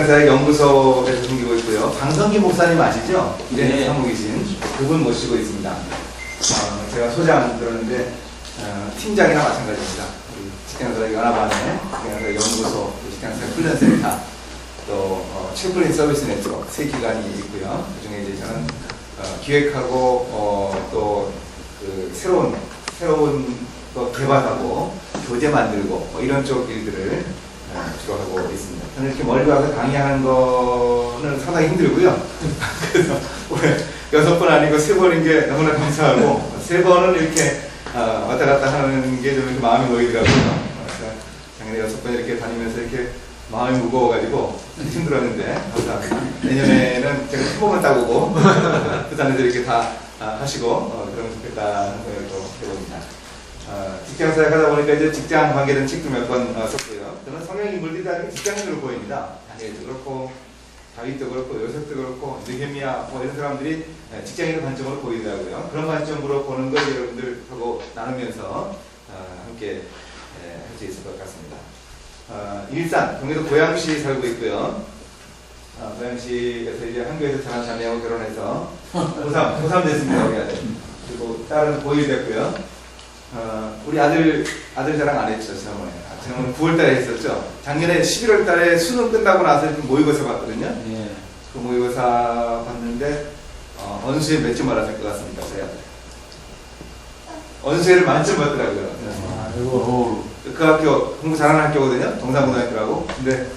직장사역 연구소에서 섬기고 있고요. 강성기 목사님 아시죠? 네. 사무이신 그분 모시고 있습니다. 제가 소장 들었는데 팀장이나 마찬가지입니다. 직장사역 연합안에 직장사역 연구소, 직장사역 훈련센터, 또 체플린 서비스 네트워크 세 기관이 있고요. 그중에 이제 저는 기획하고 또 그 새로운 거 개발하고 교재 만들고 이런 쪽 일들을 주로 하고 있습니다. 저는 이렇게 멀리 와서 강의하는 거는 상당히 힘들고요. 그래서 올해 6번 아니고 3번인 게 너무나 감사하고 3번은 이렇게 왔다 갔다 하는 게 좀 마음이 놓이더라고요. 작년에 6번 이렇게 다니면서 이렇게 마음이 무거워가지고 힘들었는데 감사합니다. 내년에는 제가 3번만 따보고 부산에서 이렇게 다 하시고 그러면 좋겠다는 생각을 또 해봅니다. 직장사역 하다 보니까 이제 직장 관계된 책도 몇 번 썼고요. 저는 성형 인물들이 다 직장인으로 보입니다. 다니엘도 그렇고, 다윗도 그렇고, 요셉도 그렇고, 느헤미야 이런 사람들이 직장인의 관점으로 보이더라고요. 그런 관점으로 보는 걸 여러분들하고 나누면서 함께 할 수 있을 것 같습니다. 일산, 경기도 고양시 살고 있고요. 고양시에서 이제 한교에서 자란 자매하고 결혼해서 고3 됐습니다. 우리 아들. 그리고 딸은 고1 됐고요. 우리 아들 자랑 안 했죠, 지난번에. 지난번에 9월달에 했었죠. 작년에 11월달에 수능 끝나고 나서 모의고사 봤거든요. 예. 그 모의고사 봤는데 언수에 몇 점 받았을 것 같습니까, 저희 아들? 언수에를 만점 받더라고요. 그 학교 공부 잘하는 학교거든요. 동산고등학교라고. 근데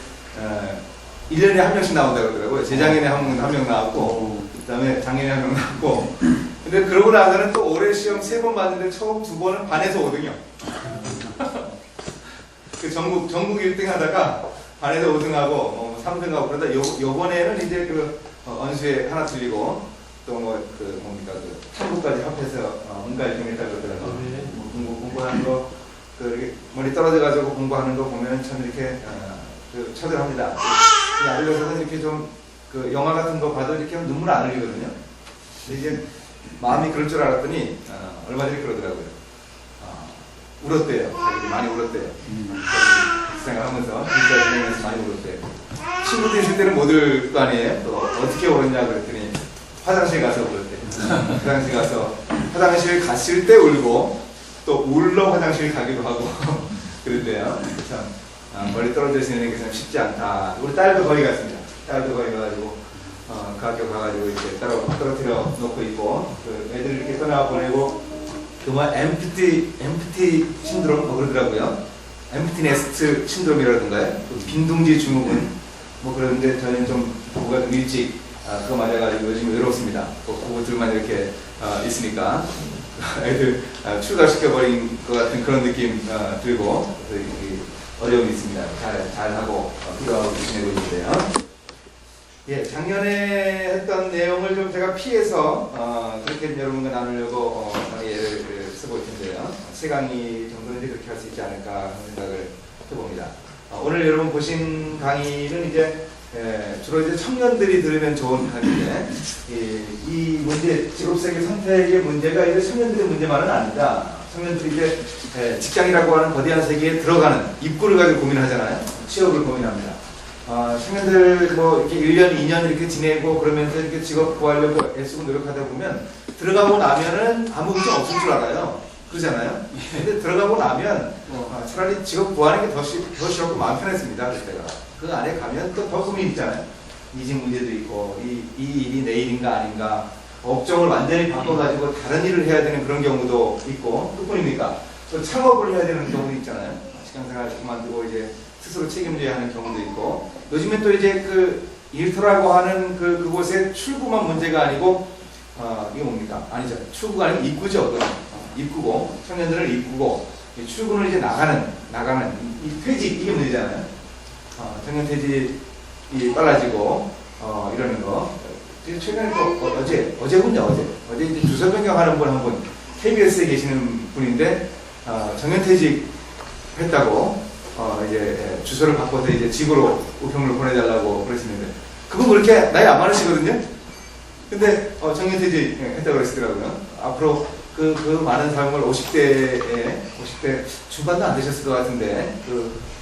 1년에 한 명씩 나온다 그러더라고요. 재작년에 한 명 나왔고, 그 다음에 작년에 한 명 나왔고. 근데 그러고 나서는 또 올해 시험 3번 봤는데 처음 2번은 반에서 5등이요. 그 전국 1등 하다가 반에서 5등하고 3등하고 그러다 요번에는 이제 그 언수에 하나 틀리고 또 그 뭡니까 그 탐구까지 합해서 뭔가 1등 했다 그러더라고요. 공부하는 거 그 머리 떨어져가지고 공부하는 거 보면 참 이렇게 그 처절합니다. 이 아들에서는 이렇게 좀 그 영화 같은 거 봐도 이렇게 눈물 안 흘리거든요. 근데 이제 마음이 그럴 줄 알았더니 얼마 전에 그러더라고요. 울었대요. 자기들이 많이 울었대요. 생각하면서 진짜 진행해서 많이 울었대요. 친구들 있을 때는 못 울 거 아니에요. 또 어떻게 울었냐 그랬더니 화장실 가서 울었대요. 화장실 가서 화장실 갔을 때 울고 또 울러 화장실 가기도 하고 그랬대요. 참 멀리 떨어져 있는 게 참 쉽지 않다. 우리 딸도 거기 갔습니다. 딸도 거기 가가지고 그 학교 가가지고 이제 따로 떨어뜨려 놓고 있고 그 애들 이렇게 떠나 보내고 그만 엠프티 신드롬 그러더라고요. 엠프티 네스트 신드롬이라던가요. 그 빈둥지 증후군 그러는데 저는 좀 뭐가 좀 일찍 그거 맞아가지고 요즘 외롭습니다. 그것들만 이렇게 있으니까 애들 출가시켜버린 것 같은 그런 느낌 들고 어려움이 있습니다. 잘하고 필요하고 지내고 있는데요. 예, 작년에 했던 내용을 좀 제가 피해서 그렇게 여러분과 나누려고 강의를 쓰고 있는데요. 3강의 정도는 이제 그렇게 할 수 있지 않을까 하는 생각을 해봅니다. 오늘 여러분 보신 강의는 이제 주로 이제 청년들이 들으면 좋은 강의인데 이 문제, 직업세계 선택의 문제가 이제 청년들의 문제만은 아니다. 청년들이 이제 직장이라고 하는 거대한 세계에 들어가는 입구를 가지고 고민하잖아요. 취업을 고민합니다. 청년들 이렇게 1년, 2년 이렇게 지내고 그러면서 이렇게 직업 구하려고 애쓰고 노력하다 보면 들어가고 나면은 아무 걱정 없을 줄 알아요. 그러잖아요. 근데 들어가고 나면 차라리 직업 구하는 게 더 쉽고 마음 편했습니다. 그때가. 그 안에 가면 또 더 고민 있잖아요. 이직 문제도 있고 이 일이 내 일인가 아닌가 업종을 완전히 바꿔가지고 다른 일을 해야 되는 그런 경우도 있고 그뿐입니까? 또 창업을 해야 되는 경우도 있잖아요. 직장생활 그만두고 이제 스스로 책임져야 하는 경우도 있고 요즘엔 또 이제 그 일터라고 하는 그곳에 출구만 문제가 아니고 이게 뭡니까? 아니죠. 출구가 아니고 입구죠. 입구고 청년들은 입구고 출구는 이제 나가는 이 퇴직 이게 문제잖아요. 청년 퇴직이 빨라지고 이러는 거. 최근에 또 어제군요. 어제 이제 주소 변경하는 분 한 분 KBS에 계시는 분인데 정년퇴직 했다고 이제 주소를 바꿔서 이제 집으로 우편물을 보내달라고 그러시는데 그분 그렇게 나이 안 많으시거든요. 근데 정년퇴직 했다고 그러시더라고요. 앞으로 그 많은 삶을 50대 중반도 안 되셨을 것 같은데,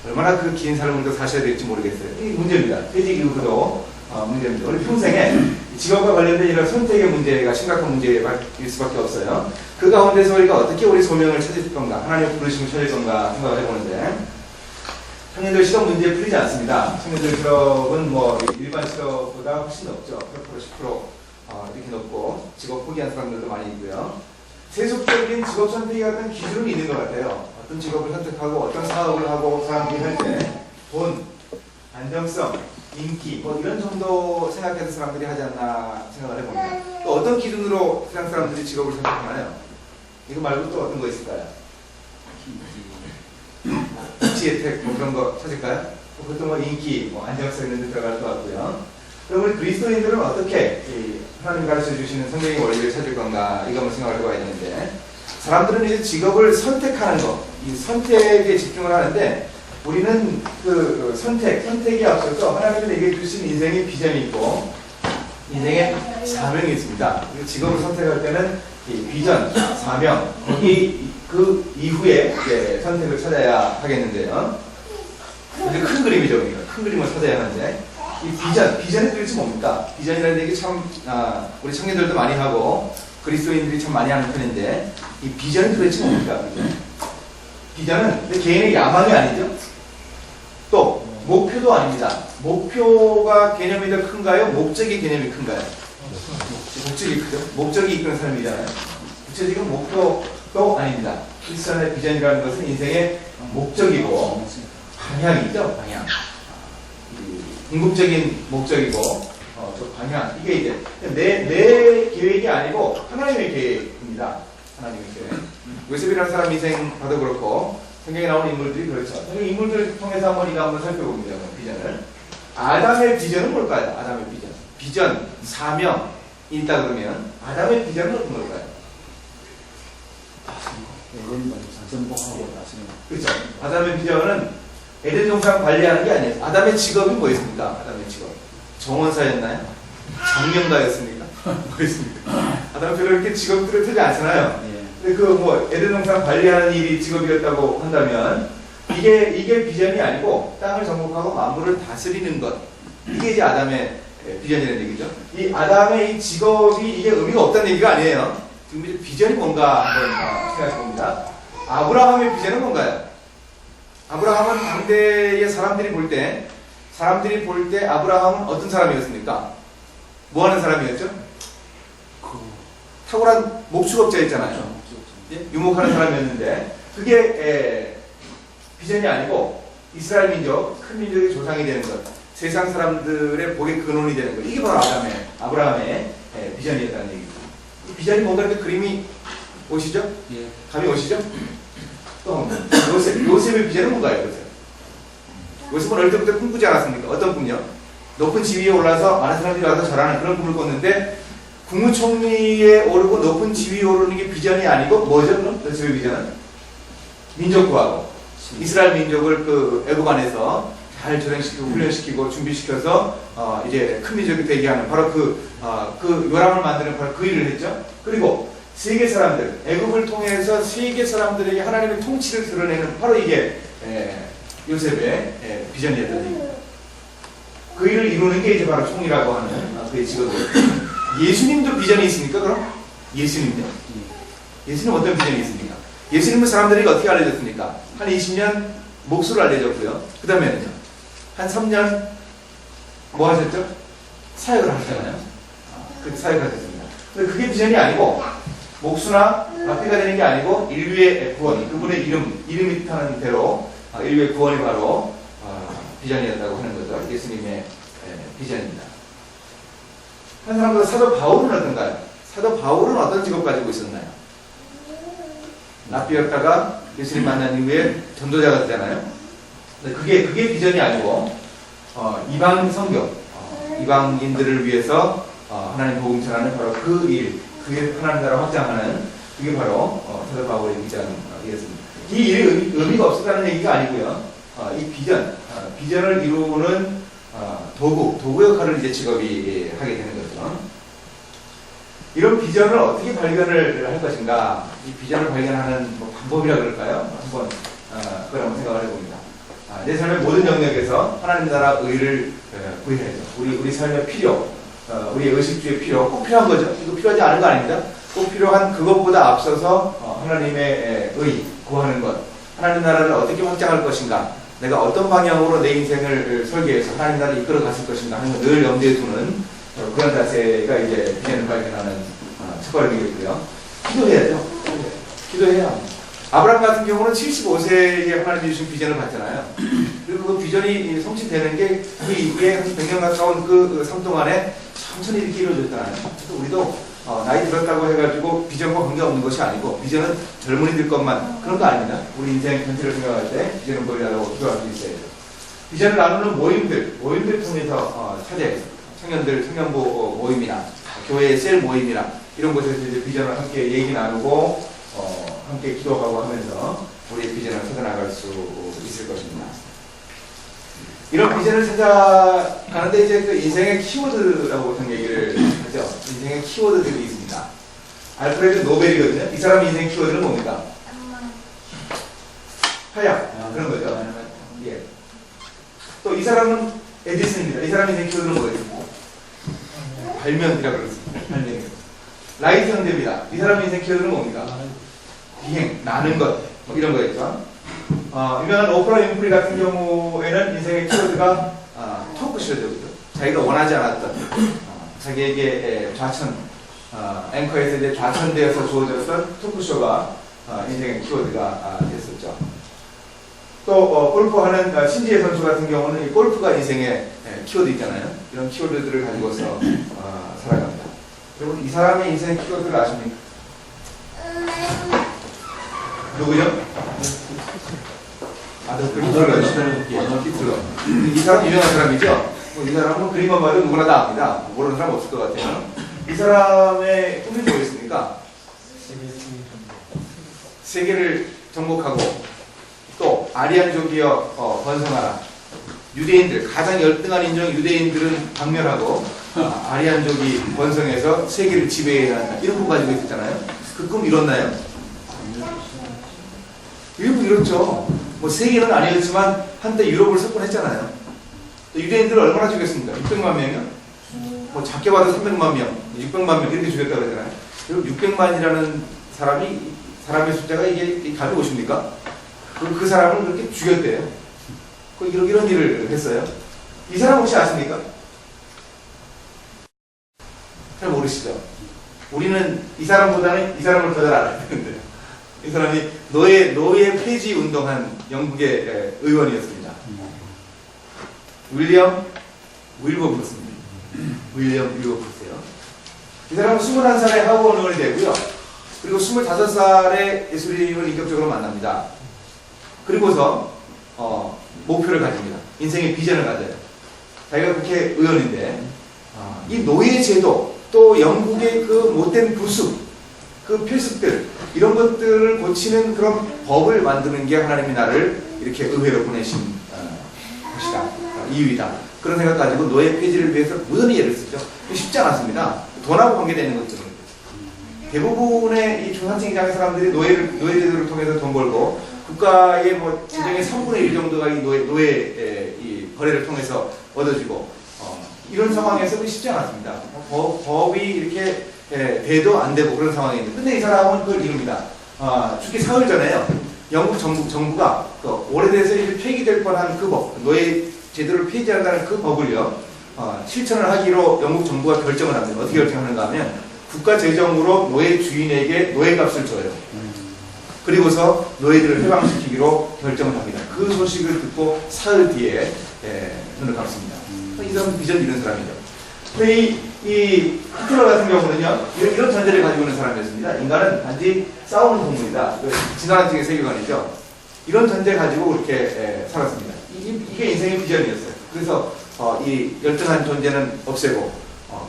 얼마나 그 긴 삶을 또 사셔야 될지 모르겠어요. 이 문제입니다. 퇴직 이후로도 문제입니다. 우리 평생에 직업과 관련된 이런 선택의 문제가 심각한 문제일 수밖에 없어요. 그 가운데서 우리가 어떻게 우리 소명을 찾을 건가, 하나님의 부르심을 찾을 건가 생각을 해보는데, 청년들 실업 문제 풀리지 않습니다. 청년들 실업은 뭐 일반 실업보다 훨씬 높죠. 8%, 10% 이렇게 높고, 직업 포기한 사람들도 많이 있고요. 세속적인 직업 선택이 같은 기준은 있는 것 같아요. 어떤 직업을 선택하고 어떤 사업을 하고 사람들이 할 때 돈, 안정성, 인기 뭐 이런 정도 생각해서 사람들이 하지 않나 생각을 해봅니다. 또 어떤 기준으로 세상 사람들이 직업을 선택하나요? 이거 말고 또 어떤 거 있을까요? 복지 혜택 뭐 그런 거 찾을까요? 보통 뭐 인기, 뭐 안정성 이런 데 들어갈 것 같고요. 그럼 우리 그리스도인들은 어떻게 하나님 가르쳐 주시는 성경의 원리를 찾을 건가 이거 한번 생각을 해봐야 되는데, 사람들은 이제 직업을 선택하는 거, 이 선택에 집중을 하는데, 우리는 그 선택이 앞서서 하나님이 내게 주신 인생의 비전이 있고 인생의 사명이 있습니다. 직업을 선택할 때는 이 비전, 사명, 거기 그 이후에 이제 선택을 찾아야 하겠는데요. 근데 큰 그림이죠. 큰 그림을 찾아야 하는데, 이 비전이 도대체 뭡니까? 비전이라는 얘기 참 우리 청년들도 많이 하고 그리스도인들이 참 많이 하는 편인데, 이 비전이 도대체 뭡니까? 비전은 개인의 야망이 아니죠. 또 목표도 아닙니다. 목표가 개념이 더 큰가요? 목적이 개념이 큰가요? 목적이 크죠. 목적이 이끄는 삶이잖아요. 구체적인 목표도 아닙니다. 크리스천의 비전이라는 것은 인생의 목적이고 방향이죠. 방향. 궁극적인 목적이고 저 방향, 이게 이제 내 계획이 아니고 하나님의 계획입니다. 하나님의 계획. 요셉이라는 사람 인생 봐도 그렇고 성경에 나오는 인물들이 그렇죠. 성경 인물들을 통해서 한번 살펴봅니다. 비전을. 아담의 비전은 뭘까요? 아담의 비전, 사명이 있다 그러면 아담의 비전은 어떤 걸까요? 그렇죠. 아담의 비전은 에덴 동산 관리하는 게 아니에요. 아담의 직업이 뭐였습니까? 아담의 직업. 정원사였나요? 장명가였습니까? 뭐였습니까? 아담은 별로 이렇게 직업들을 틀지 않잖아요. 근데 에덴 동산 관리하는 일이 직업이었다고 한다면, 이게 비전이 아니고 땅을 정복하고 만물을 다스리는 것. 이게 이제 아담의 비전이라는 얘기죠. 이 아담의 이 직업이 이게 의미가 없다는 얘기가 아니에요. 지금 이제 비전이 뭔가 한번 생각해 봅니다. 아브라함의 비전은 뭔가요? 아브라함은 당대의 사람들이 볼 때 아브라함은 어떤 사람이었습니까? 뭐 하는 사람이었죠? 탁월한 목축업자였잖아요. 유목하는 사람이었는데, 그게 비전이 아니고 이스라엘 민족, 큰 민족의 조상이 되는 것, 세상 사람들의 복의 근원이 되는 것, 이게 바로 아브라함의 비전이었다는 얘기죠. 이 비전이 뭔가 이렇게 그림이 오시죠? 감이 오시죠? 또 요셉의 비전은 뭔가요? 요셉은 어릴 때부터 꿈꾸지 않았습니까? 어떤 꿈요? 높은 지위에 올라서 많은 사람들이 와서 절하는 그런 꿈을 꿨는데, 국무총리에 오르고 높은 지위에 오르는 게 비전이 아니고 뭐죠? 그럼 요셉의 비전은 민족 구하고 이스라엘 민족을 그 애굽 안에서 잘 조련시키고 훈련시키고 준비시켜서 이제 큰 민족이 되게 하는 바로 그 요람을 만드는 바로 그 일을 했죠. 그리고 세계 사람들, 애굽을 통해서 세계 사람들에게 하나님의 통치를 드러내는 바로 이게 요셉의 비전이었던 얘기입니다. 그 일을 이루는 게 이제 바로 총리라고 하는 그의 직업이에요. 예수님도 비전이 있습니까? 그럼? 예수님요? 예수님 어떤 비전이 있습니까? 예수님은 사람들에게 어떻게 알려졌습니까? 한 20년 목수로 알려졌고요. 그 다음에는요, 한 3년 뭐 하셨죠? 사역을 하셨잖아요. 그렇게 사역을 하셨습니다. 근데 그게 비전이 아니고, 목수나 마피가 되는 게 아니고 인류의 구원, 그분의 이름이 뜻하는 대로 인류의 구원이 바로 비전이었다고 하는 거죠. 예수님의 비전입니다. 한 사람보다 사도 바울은 어떤가요? 사도 바울은 어떤 직업 가지고 있었나요? 랍비였다가 예수님 만난 이후에 전도자가 되잖아요. 근데 그게 비전이 아니고 이방 선교, 이방인들을 위해서 하나님 복음 전하는 바로 그 일, 그게 하나님 나라 확장하는 그게 바로 사도 바울의 비전이었습니다. 이 일이 의미가 없었다는 얘기가 아니고요. 이 비전을 이루는 도구 역할을 이제 직업이 하게 되는 거죠. 이런 비전을 어떻게 발견을 할 것인가, 이 비전을 발견하는 뭐 방법이라 그럴까요? 한번 그걸 한번 생각을 해봅니다. 내 삶의 모든 영역에서 하나님 나라 의를 구해야죠. 우리 삶의 필요, 우리의 의식주의 필요, 꼭 필요한 거죠. 이거 필요하지 않은 거 아닙니다. 꼭 필요한 그것보다 앞서서 하나님의 의 구하는 것, 하나님 나라를 어떻게 확장할 것인가, 내가 어떤 방향으로 내 인생을 설계해서 하나님 나라를 이끌어 갔을 것인가 하는 걸 늘 염두에 두는 그런 자세가 이제 비전을 발견하는 첫걸음이겠고요. 기도해야죠. 기도해야 합니다. 아브라함 같은 경우는 75세에 하나님이 주신 비전을 봤잖아요. 그리고 그 비전이 성취되는 게 그 이후에 한 100년 가까운 그 삶 동안에 천천히 이렇게 이루어졌잖아요. 그래서 우리도 나이 들었다고 해가지고 비전과 관계없는 것이 아니고, 비전은 젊은이들 것만 그런 거 아닙니다. 우리 인생 전체를 생각할 때 비전은 보이라고 기도할 수 있어야죠. 비전을 나누는 모임들 통해서 찾아야죠. 청년들, 청년부 모임이나 교회의 셀 모임이나 이런 곳에서 이제 비전을 함께 얘기 나누고 함께 기도하고 하면서 우리의 비전을 찾아나갈 수 있을 것입니다. 이런 비전을 찾아가는데 이제 그 인생의 키워드라고 보통 얘기를 하죠. 인생의 키워드들이 있습니다. 알프레드 노벨이거든요. 이 사람 인생 키워드는 뭡니까? 화약, 그런 거죠. 예. 또 이 사람은 에디슨입니다. 이 사람 인생 키워드는 뭐예요? 발명이라고 그랬습니다. 발명. 라이트 형제입니다. 이 사람 인생 키워드는 뭡니까? 비행, 나는 것, 뭐 이런 거였죠. 유명한 오프라 윈프리 같은 경우에는 인생의 키워드가 토크쇼죠. 그죠? 자기가 원하지 않았던 자기에게 좌천, 앵커에서 이제 좌천되어서 주어졌던 토크쇼가 인생의 키워드가 됐었죠. 또 골프하는 신지혜 선수 같은 경우는 이 골프가 인생의 키워드 있잖아요. 이런 키워드들을 가지고서 살아갑니다. 여러분 이 사람의 인생의 키워드를 아십니까? 누구죠? 이 사람 유명한 사람이죠? 이 사람은 그림만 봐도 누구나 다 압니다. 모르는 사람 없을 것 같아요. 이 사람의 꿈이 뭐였습니까? 세계를 정복하고 또 아리안족이여 번성하라. 유대인들, 가장 열등한 인종 유대인들은 박멸하고 아리안족이 번성해서 세계를 지배해야 한다. 이런 꿈 가지고 있었잖아요. 그 꿈 이뤘나요? 일부 이뤘죠. 뭐 세계는 아니었지만 한때 유럽을 석권했잖아요. 유대인들을 얼마나 죽였습니까? 600만 명이요? 뭐 작게 봐도 300만 명, 600만 명 이렇게 죽였다고 그러잖아요. 그리고 600만이라는 사람의 숫자가 이게 답이 오십니까? 그 사람을 그렇게 죽였대요. 이런 일을 했어요. 이 사람 혹시 아십니까? 잘 모르시죠? 우리는 이 사람보다는 이 사람을 더 잘 알아야 되는데요. 이 사람이 노예 폐지 운동한 영국의 의원이었습니다. 윌리엄 윌버푸스입니다. 윌리엄 윌버푸스요. 이 사람은 21살에 하버드 의원이 되고요. 그리고 25살에 예수님을 인격적으로 만납니다. 그리고서 목표를 가집니다. 인생의 비전을 가져요. 자기가 국회의원인데 이 노예제도, 또 영국의 그 못된 부수, 그 필습들, 이런 것들을 고치는 그런 법을 만드는 게 하나님이 나를 이렇게 의회로 보내신 것이다, 이유이다. 그런 생각 가지고 노예 폐지를 위해서 무슨 예를 쓰죠. 쉽지 않았습니다. 돈하고 관계되는 것들은 대부분의 이 중산층이장의 사람들이 노예제도를 통해서 돈 벌고, 국가의 뭐 재정의 3분의 1 정도가 이 노예 이 거래를 통해서 얻어지고, 이런 상황에서는 쉽지 않았습니다. 법이 이렇게 돼도 안 되고 그런 상황인데, 근데 이 사람은 그걸 이룹니다. 죽기 사흘 전에요. 영국 정부가 오래돼서 이제 폐기될 뻔한 그 법, 노예 제도를 폐지한다는 그 법을요, 실천을 하기로 영국 정부가 결정을 합니다. 어떻게 결정하는가 하면, 국가 재정으로 노예 주인에게 노예값을 줘요. 그리고서 노예들을 해방시키기로 결정을 합니다. 그 소식을 듣고 사흘 뒤에 눈을 감습니다. 이 사람은 비전 이런 사람이죠. 근데 이 히틀러 같은 경우는요, 이런 전제를 가지고 있는 사람이었습니다. 인간은 단지 싸우는 동물이다. 진화론적인 세계관이죠. 이런 전제 가지고 이렇게 살았습니다. 이게 인생의 비전이었어요. 그래서 이 열등한 존재는 없애고,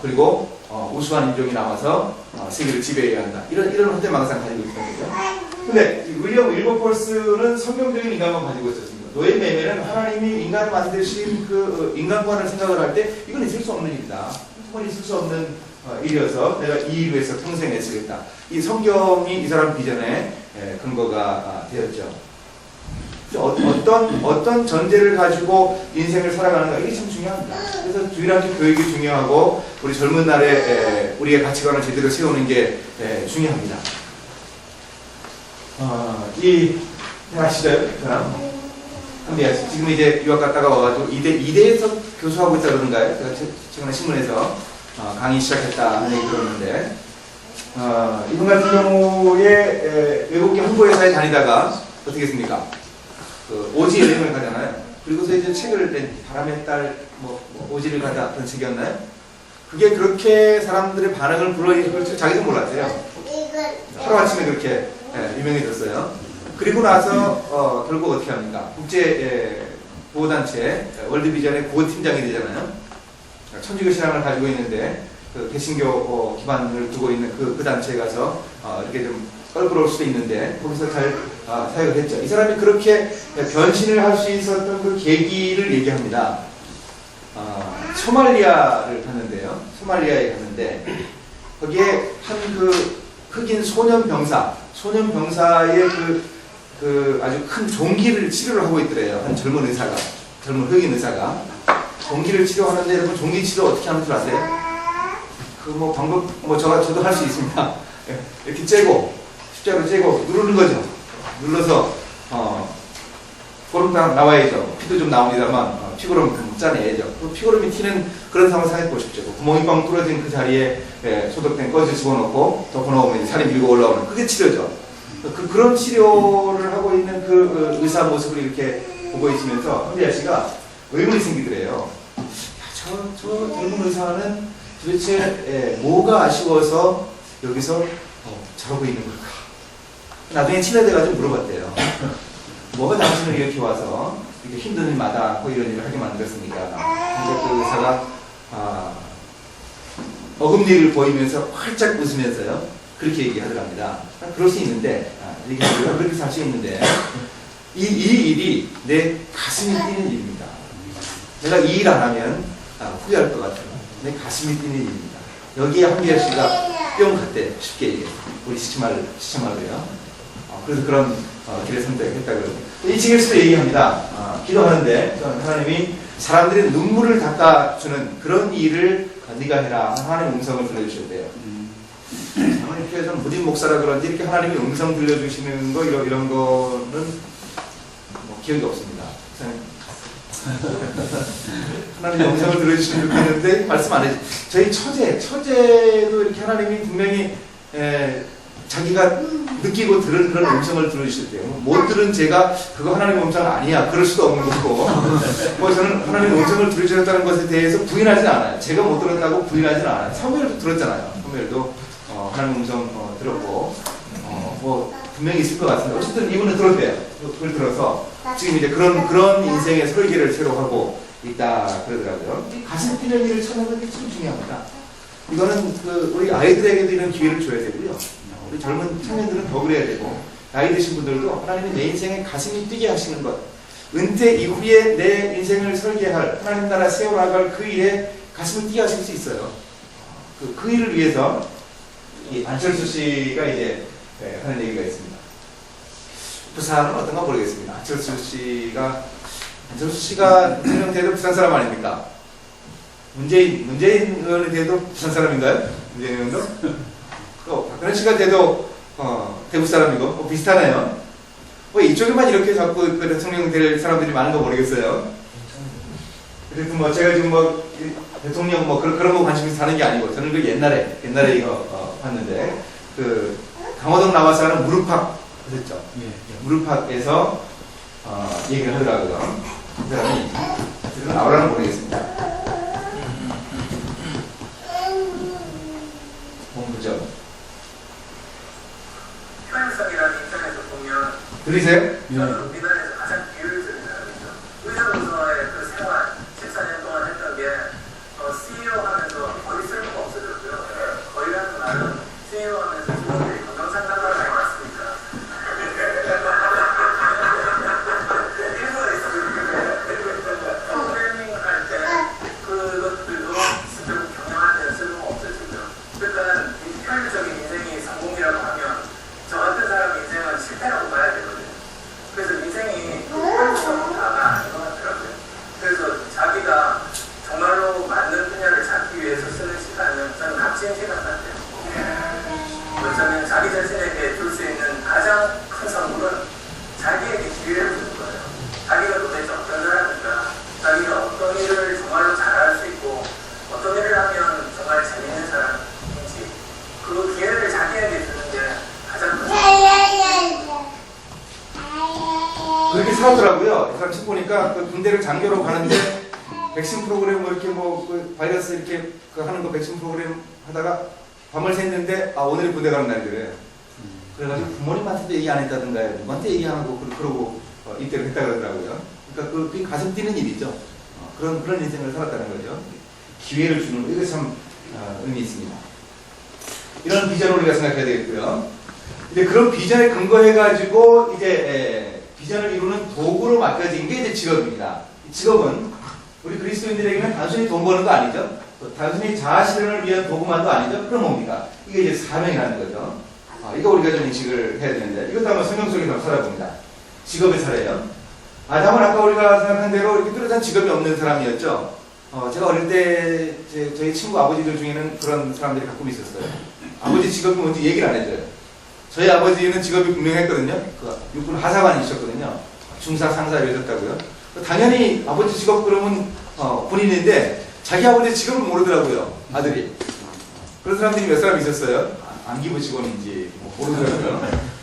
그리고 우수한 인종이 나와서 세계를 지배해야 한다. 이런 헌재망상 가지고 있던 거죠. 근데 윌리엄 윌버포스는 성경적인 인간만 가지고 있었습니다. 노예 매매는 하나님이 인간을 만드신 그 인간관을 생각을 할 때 이건 있을 수 없는 일이다. 정말 있을 수 없는 일이어서 내가 이 일을 위해서 평생 애쓰겠다. 이 성경이 이 사람 비전의 근거가 되었죠. 어떤 전제를 가지고 인생을 살아가는가, 이게 참 중요합니다. 그래서 주일학교 교육이 중요하고 우리 젊은 날에 우리의 가치관을 제대로 세우는 게 중요합니다. 이 아시죠? 사람? 한비아 지금 이제 유학 갔다가 와가지고 이대에서 교수하고 있다 그러는가요? 제가 최근에 신문에서 강의 시작했다 하는 얘기 들었는데, 이분 같은 경우에 외국계 홍보회사에 다니다가 어떻게 했습니까? 오지 여행을 가잖아요. 그리고서 이제 책을 낸 바람의 딸, 오지를 가자 그런 책이었나요? 그게 그렇게 사람들의 반응을 불러일으킬 자기도 몰랐어요. 하루아침에 그렇게 유명해졌어요. 그리고 나서 결국 어떻게 합니까? 국제 보호단체 월드비전의 보호팀장이 되잖아요. 천주교 신앙을 가지고 있는데 그 개신교 기반을 두고 있는 그 단체에 가서 이렇게 좀 껄끄러울 수도 있는데 거기서 잘 사역을 했죠. 이 사람이 그렇게 변신을 할 수 있었던 그 계기를 얘기합니다. 소말리아를 갔는데요. 소말리아에 갔는데 거기에 한 그 흑인 소년 병사의 그 아주 큰 종기를 치료를 하고 있더래요. 한 젊은 흑인 의사가 종기를 치료하는데, 여러분 종기 치료 어떻게 하는 줄 아세요? 방법 저도 할 수 있습니다. 이렇게 째고 십자로 째고 누르는 거죠. 눌러서 고름탕 나와야죠. 피도 좀 나옵니다만 피고름 짜내야죠. 그 피고름이 튀는 그런 상황을 생각해 보십시오. 구멍이 빵 뚫어진 그 자리에 소독된 꺼지 집어넣고 덮어놓으면 살이 밀고 올라오는, 그게 치료죠. 그런 치료를 하고 있는 그 의사 모습을 이렇게 보고 있으면서 한비아 씨가 의문이 생기더래요. 저 젊은 의사는 도대체 뭐가 아쉬워서 여기서 저러고 있는 걸까? 나중에 친해돼가지고 물어봤대요. 뭐가 당신을 이렇게 와서 이렇게 힘든 일 마다하고 이런 일을 하게 만들었습니까? 근데 그 의사가 어금니를 보이면서 활짝 웃으면서요, 그렇게 얘기하더랍니다. 그럴 수 있는데, 그렇게 살 수 있는데, 이 일이 내 가슴이 뛰는 일입니다. 내가 이 일 안 하면 후회할 것 같아요. 내 가슴이 뛰는 일입니다. 여기에 한비아 씨가 뿅 갔대. 쉽게 얘기해요. 우리 시청말로요. 그래서 그런 길을 선택했다고 그러고, 이 책에서도 얘기합니다. 기도하는데 하나님이 사람들의 눈물을 닦아주는 그런 일을 네가 해라. 하나님의 음성을 들려주셨대요. 하나님께서 무딘 목사라 그런지 이렇게 하나님의 음성 들려주시는 거 이런 거는 기억이 없습니다. 하나님의 음성을 들려주시면 좋겠는데 말씀 안 해주세요. 저희 처제도 이렇게 하나님이 분명히 자기가 느끼고 들은 그런 음성을 들어주셨대요. 못 들은 제가 그거 하나님의 음성 아니야 그럴 수도 없는 거고, 저는 하나님의 음성을 들으셨다는 것에 대해서 부인하지는 않아요. 제가 못 들었다고 부인하지는 않아요. 사무엘도 들었잖아요. 사무엘도 하나님의 음성 들었고, 분명히 있을 것 같은데 어쨌든 이분은 들었대요. 그걸 들어서 지금 이제 그런 인생의 설계를 새로 하고 있다 그러더라고요. 가슴 뛰는 일을 찾는 게 참 중요합니다. 이거는 우리 아이들에게도 이런 기회를 줘야 되고요. 우리 젊은 청년들은 더 그래야 되고, 나이 드신 분들도 하나님이 내 인생에 가슴이 뛰게 하시는 것, 은퇴 이후에 내 인생을 설계할, 하나님 나라 세워나갈 그 일에 가슴을 뛰게 하실 수 있어요. 그 일을 위해서 이 안철수 씨가 이제 하는 얘기가 있습니다. 부산은 어떤가 모르겠습니다. 안철수 씨가 대통령 부산 사람 아닙니까? 문재인 의원이 돼도 부산 사람인가요? 문재인 의원도? 또 박근혜 씨가 돼도 대구 사람이고 비슷하네요. 왜 이쪽에만 이렇게 자꾸 대통령 될 사람들이 많은 거 모르겠어요. 그래도 제가 지금 대통령 그런 거 관심 있어 하는 게 아니고, 저는 그 옛날에 이거 봤는데, 강호동 나와서 하는 무릎팍 하셨죠? 무릎팍에서 얘기를 하더라고요. 그 사람이 나오라는 모르겠습니다. 본부죠. 효용성이라는 입장에서 보면 들리세요? 저는 우리나라에서 가장 비효율적인 사람이죠. 의사로서의 그 생활 14년 동안 했던 게 CEO 하면서 거의 쓸모가 없어졌고요. 거의라는 말은 CEO 하면서 직원들이 건강상담을 많이 받습니까? 일부가 있습니다. 프로그래밍을 할 때 그것들도 스스로 경영할 때 쓸모가 없어지고요. 살았더라고요. 이 사람 책 보니까 그 군대를 장교로 가는데 백신 프로그램 뭐 이렇게 그 바이러스 이렇게 그 하는 거 백신 프로그램 하다가 밤을 샜는데 오늘이 군대 가는 날이래. 그래가지고 부모님한테도 얘기 안 했다든가 누구한테 얘기 안 하고 그러고 입대를 했다 그러더라고요. 그러니까 그게 가슴 뛰는 일이죠. 그런 인생을 살았다는 거죠. 기회를 주는 거 이거 참 의미 있습니다. 이런 비전을 우리가 생각해야 되겠고요. 이제 그런 비전에 근거해가지고 이제 비전을 이루는 도구로 맡겨진 게 이제 직업입니다. 직업은 우리 그리스도인들에게는 단순히 돈 버는 거 아니죠. 또 단순히 자아 실현을 위한 도구만도 아니죠. 그럼 뭡니까? 이게 이제 사명이라는 거죠. 이거 우리가 좀 인식을 해야 되는데 이것도 한번 성경 속에서 한번 찾아봅니다. 직업의 사례요. 아담은 아까 우리가 생각한 대로 이렇게 뚜렷한 직업이 없는 사람이었죠. 제가 어릴 때 저희 친구 아버지들 중에는 그런 사람들이 가끔 있었어요. 아버지 직업이 뭔지 얘기를 안 해줘요. 저희 아버지는 직업이 분명했거든요. 그 육군 하사관이셨거든요. 중사 상사 이러셨다고요. 당연히 아버지 직업 그러면 군인인데 자기 아버지 직업을 모르더라고요. 아들이. 그런 사람들이 몇 사람 있었어요. 안기부 직원인지 모르더라고요.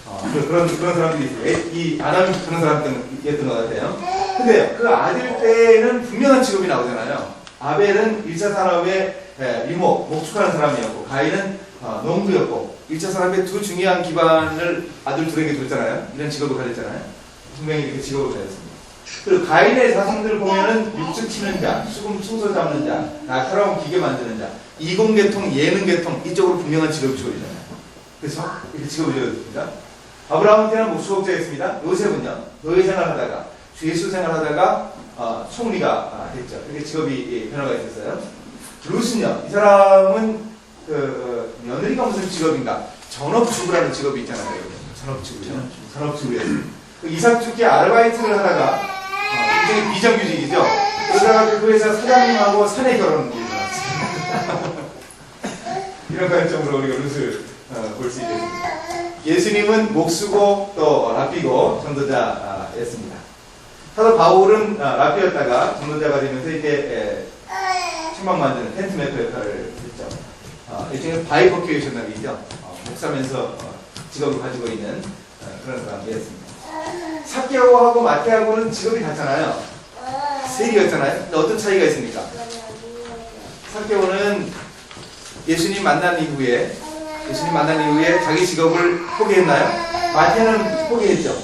그런 사람들이 있어요. 이 아담이 그런 사람이었던 것 같아요. 근데 그 아들 때는 분명한 직업이 나오잖아요. 아벨은 1차 산업의 이목, 목축하는 사람이었고 가인은 농부였고 1차 산업의 두 중요한 기반을 아들 둘에게 줬잖아요. 이런 직업을 가졌잖아요. 분명히 이렇게 직업을 가졌습니다. 그리고 가인의 자손들 보면은 육축 치는 자, 수금 충소 잡는 자, 날카로운 기계 만드는 자, 이공계통, 예능계통 이쪽으로 분명한 직업이잖아요. 그래서 이렇게 직업을 지어줬습니다. 아브라함한테는 목수업자였습니다. 요셉은요, 노예 생활하다가 죄수 생활하다가 총리가 됐죠. 이렇게 직업이 변화가 있었어요. 룻은요, 이 사람은 며느리가 무슨 직업인가? 전업주부라는 직업이 있잖아요. 전업주부요. 전업주부였어요. 이삭 죽기 아르바이트를 하다가 굉장히 비정규직이죠. 그러다가 그 회사 사장님하고 사내 결혼을 일어났어요. 이런 관점으로 우리가 룻을 볼 수 있겠습니다. 예수님은 목수고 또 랍비고 전도자였습니다. 사도 바울은 랍비였다가 전도자가 되면서 이제 책망 만드는 텐트 메이커 역할을 했죠. 일종의 바이퍼큐에이셔널이죠. 목사면서 직업을 가지고 있는 그런 사람이었습니다. 삭개오하고 마태하고는 직업이 같잖아요. 세리였잖아요. 근데 어떤 차이가 있습니까? 삭개오는 예수님 만난 이후에 자기 직업을 포기했나요? 마태는 포기했죠.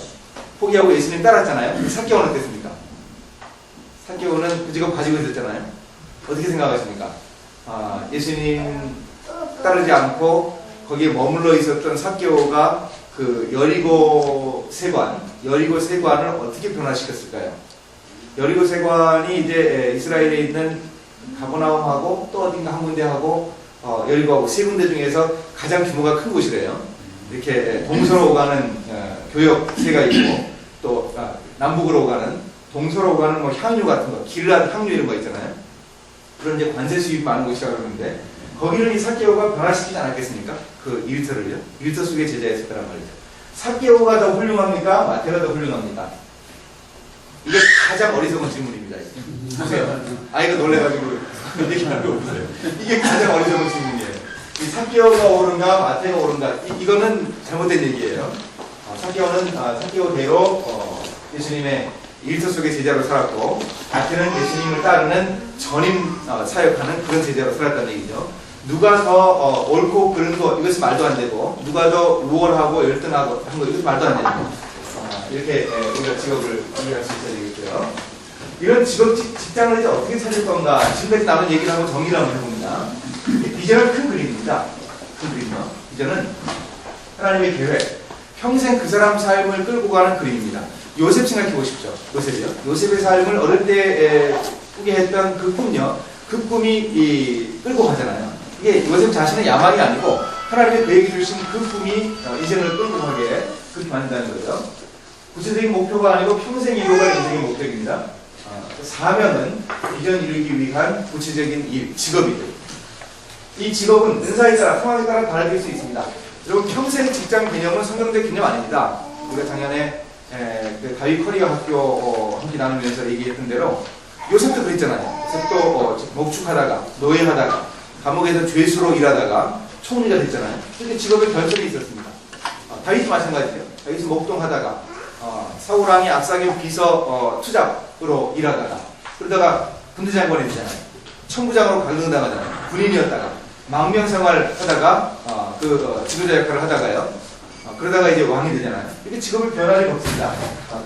포기하고 예수님 따랐잖아요. 삭개오는 어땠습니까? 삭개오는 그 직업 가지고 있었잖아요. 어떻게 생각하십니까? 예수님 따르지 않고 거기에 머물러 있었던 삭개오가 그 여리고 세관을 어떻게 변화시켰을까요? 여리고 세관이 이제 이스라엘에 있는 가버나움하고 또 어딘가 한 군데하고 여리고하고 세 군데 중에서 가장 규모가 큰 곳이래요. 이렇게 동서로 오가는 교역세가 있고 또 남북으로 오가는 동서로 오가는 뭐 향유 같은 거, 길랏 향유 이런 거 있잖아요. 그런 이제 관세 수입 많은 곳이라고 그러는데 거기를 이 삭개오가 변화시키지 않았겠습니까? 그 일터를요. 일터 속에 제자였을 거란 말이죠. 삭개오가 더 훌륭합니까? 마태가 더 훌륭합니까? 이게 가장 어리석은 질문입니다. 보세요. 아이가 놀래가지고 얘기하는 거 보세요. 이게 가장 어리석은 질문이에요. 이 삭개오가 옳은가 마태가 옳은가 이거는 잘못된 얘기예요. 삭개오대로 예수님의 일터 속의 제자로 살았고 마태는 예수님을 따르는 전임 사역하는 그런 제자로 살았다는 얘기죠. 누가 더 옳고 그른 거 이것이 말도 안 되고 누가 더 우월하고 열등하고 한 거 이것이 말도 안 되고 이렇게 우리가 직업을 이해할 수 있어야 되겠고요. 이런 직장을 이제 어떻게 찾을 건가 지금까지 나눈 얘기를 한번 정리를 한번 해봅니다. 비전은 큰 그림입니다. 큰 그림이요. 비전은 하나님의 계획, 평생 그 사람 삶을 끌고 가는 그림입니다. 요셉 생각해 보십시오. 요셉이요. 요셉의 삶을 어릴 때 꾸게 했던 그 꿈요. 그 꿈이 끌고 가잖아요. 이게 요셉 자신의 야망이 아니고 하나님의 계획이 주신 그 꿈이 인생을 끌고 가게 그렇게 만든다는 거죠. 구체적인 목표가 아니고 평생 이루어갈 인생의 목적입니다. 사명은 비전 이루기 위한 구체적인 일, 직업이죠. 이 직업은 은사에 따라, 상황에 따라 달라질 수 있습니다. 여러분 평생 직장 개념은 성경적 개념 아닙니다. 우리가 작년에 그 다윗 커리어 학교 함께 나누면서 얘기했던 대로 요셉도 그랬잖아요. 요셉도 목축하다가 노예하다가 감옥에서 죄수로 일하다가 총리가 됐잖아요. 그렇게 직업의 변천이 있었습니다. 다윗도 마찬가지예요. 다윗은 목동하다가 사우랑이 압사경 비서 투잡으로 일하다가 그러다가 군대장관이 되잖아요. 천부장으로 갈등당하잖아요. 군인이었다가 망명생활 하다가 지도자 역할을 하다가요. 그러다가 이제 왕이 되잖아요. 이게 직업의 변화를 겪습니다.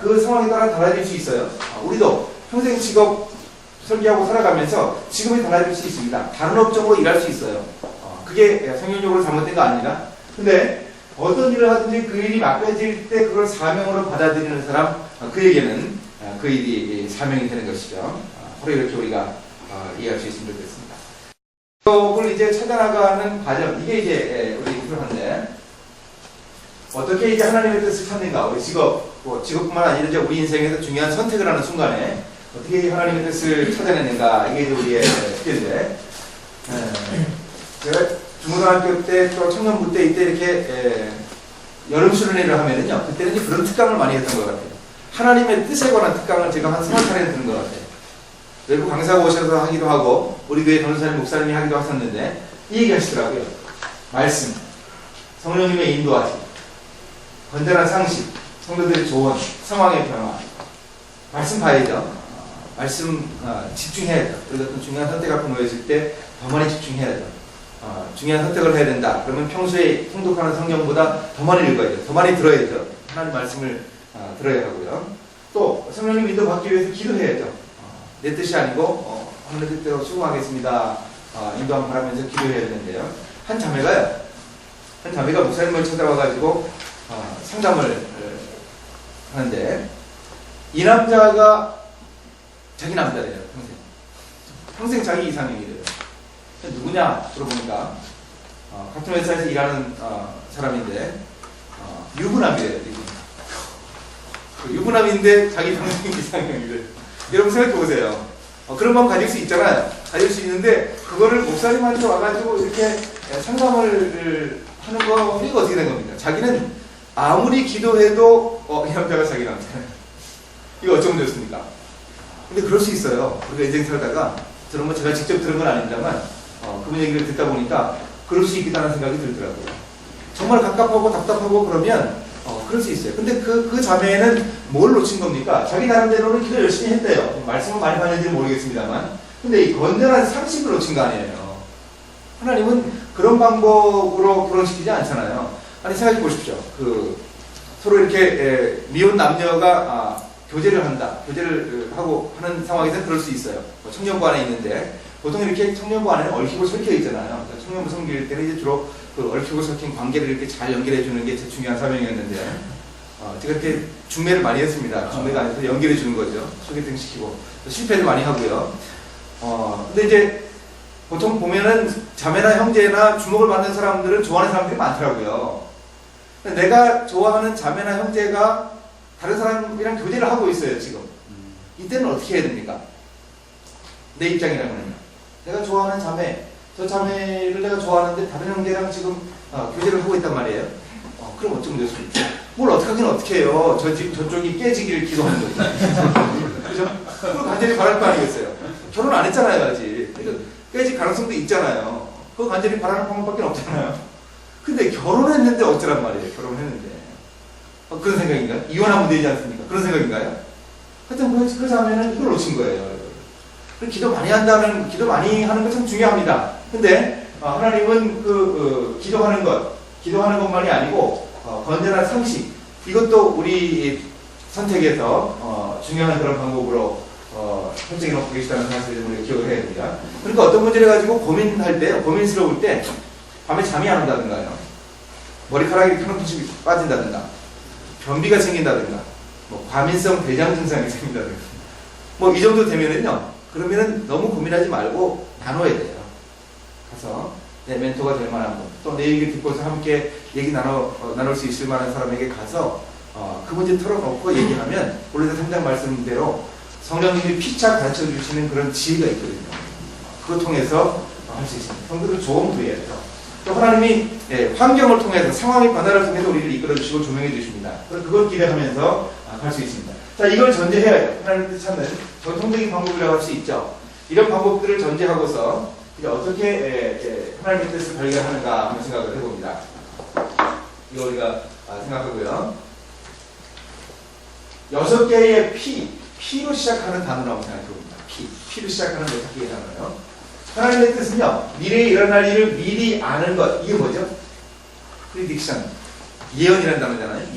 그 상황에 따라 달라질 수 있어요. 우리도 평생 직업 설계하고 살아가면서 직업이 달라질 수 있습니다. 다른 업종으로 일할 수 있어요. 그게 성경적으로 잘못된 거 아닙니다. 근데 어떤 일을 하든지 그 일이 맡겨질 때 그걸 사명으로 받아들이는 사람, 그에게는 그 일이 사명이 되는 것이죠. 바로 이렇게 우리가 이해할 수 있으면 좋겠습니다. 직업을 이제 찾아나가는 과정, 이게 이제 우리 필요한데, 어떻게 이제 하나님의 뜻을 찾는가? 우리 직업뿐만 아니라 이제 우리 인생에서 중요한 선택을 하는 순간에 어떻게 하나님의 뜻을 찾아내는가? 이게 이제 우리의 숙제인데, 제가 중고등학교 때 또 청년부 때 이때 이렇게 여름 수련회를 하면은요, 그때는 이제 그런 특강을 많이 했던 것 같아요. 하나님의 뜻에 관한 특강을 제가 한 20차례 들은 것 같아요. 외국 강사가 오셔서 하기도 하고, 우리 교회 변호사님, 목사님이 하기도 하셨는데, 이 얘기 하시더라고요. 말씀, 성령님의 인도하심, 건전한 상식, 성도들의 조언, 상황의 변화. 말씀 봐야죠. 말씀 집중해야죠. 그리고 어떤 중요한 선택 앞에 놓여있을 때 더 많이 집중해야죠. 중요한 선택을 해야 된다. 그러면 평소에 통독하는 성경보다 더 많이 읽어야죠. 더 많이 들어야죠. 하나님 말씀을 들어야 하고요. 또 성령님 인도 받기 위해서 기도해야죠. 내 뜻이 아니고 하나님의 뜻대로 수고하겠습니다. 인도함 바라면서 기도해야 되는데요. 한 자매가 목사님을 찾아와가지고 상담을 하는데, 이 남자가 자기 남자래요. 평생 자기 이상형이래요. 누구냐 물어보니까 같은 회사에서 일하는 사람인데 유부남이래요. 유부남인데 자기 평생 이상형이래요. 여러분 생각해보세요. 그런 마음 가질 수 있잖아요. 가질 수 있는데 그거를 목사님한테 와가지고 이렇게 상담을 하는 거, 이거 어떻게 된 겁니까? 자기는 아무리 기도해도 이 남자가 자기 남자예요. 이거 어쩌면 좋습니까? 근데 그럴 수 있어요. 우리가 인생 살다가, 저는 뭐 제가 직접 들은 건 아닙니다만 그분 얘기를 듣다 보니까 그럴 수 있겠다는 생각이 들더라고요. 정말 갑갑하고 답답하고 그러면 그럴 수 있어요. 근데 그 자매는 뭘 놓친 겁니까? 자기 나름대로는 기도 열심히 했대요. 말씀은 많이 받는지는 모르겠습니다만, 근데 이 건전한 상식을 놓친 거 아니에요. 하나님은 그런 방법으로 결혼시키지 않잖아요. 아니, 생각해 보십시오. 서로 이렇게 미혼 남녀가 교제를 하고 하는 상황에서는 그럴 수 있어요. 청년부 안에 있는데, 보통 이렇게 청년부 안에는 얽히고 설켜 있잖아요. 청년부 섬길 때는 이제 주로 그 얽히고 설킨 관계를 이렇게 잘 연결해 주는 게 제 중요한 사명이었는데, 제가 이렇게 중매를 많이 했습니다. 중매가 아니라 연결해 주는 거죠. 소개팅 시키고. 실패도 많이 하고요. 근데 이제 보통 보면은 자매나 형제나 주목을 받는 사람들은 좋아하는 사람들이 많더라고요. 내가 좋아하는 자매나 형제가 다른 사람이랑 교제를 하고 있어요, 지금. 이때는 어떻게 해야 됩니까? 내 입장이라면요. 내가 좋아하는 자매, 저 자매를 내가 좋아하는데 다른 형제랑 지금 교제를 하고 있단 말이에요. 그럼 어쩌면 좋습니까? 뭘 어떻게 하긴 어떻게 해요. 저쪽이 깨지기를 기도하는 거죠. 그죠? 그걸 간절히 바랄 거 아니겠어요? 결혼 안 했잖아요, 아직. 그러니까 깨질 가능성도 있잖아요. 그거 간절히 바라는 방법밖에 없잖아요. 근데 결혼했는데 어쩌란 말이에요, 결혼했는데. 그런 생각인가요? 이혼하면 되지 않습니까? 그런 생각인가요? 하여튼 그 자매는 이걸 놓친 거예요. 기도 많이 하는 것 참 중요합니다. 근데 하나님은 기도하는 것만이 아니고 건전한 상식, 이것도 우리 선택에서 중요한 그런 방법으로 설정해 놓고 계시다는 사실을 우리가 기억을 해야 됩니다. 그러니까 어떤 문제를 가지고 고민스러울 때 밤에 잠이 안 온다든가요, 머리카락이 하나씩 빠진다든가, 변비가 생긴다든가, 과민성 대장 증상이 생긴다든가, 이 정도 되면은요, 그러면은 너무 고민하지 말고 나눠야 돼요. 가서 내 멘토가 될 만한 분, 또 내 얘기를 듣고서 함께 얘기 나눌 수 있을 만한 사람에게 가서 그 문제 털어놓고 얘기하면, 원래 3장 말씀대로 성령님이 피차 가르쳐 주시는 그런 지혜가 있거든요. 그걸 통해서 할 수 있습니다. 성도들 조언 구해야죠. 또 하나님이 환경을 통해서, 상황의 변화를 통해서 우리를 이끌어 주시고 조명해 주십니다. 그걸 기대하면서 할 수 있습니다. 자, 이걸 전제해야죠. 하나님의 뜻 찾는 전통적인 방법이라고 할 수 있죠. 이런 방법들을 전제하고서 이제 어떻게 하나님의 뜻을 발견하는가 하는 생각을 해봅니다. 이거 우리가 생각하고요. 6개의 P로 시작하는 단어라고 생각해봅니다. P로 시작하는 6개의 단어예요. 하나님의 뜻은요, 미래에 일어날 일을 미리 아는 것. 이게 뭐죠? 프리딕션. 예언이라는 단어잖아요.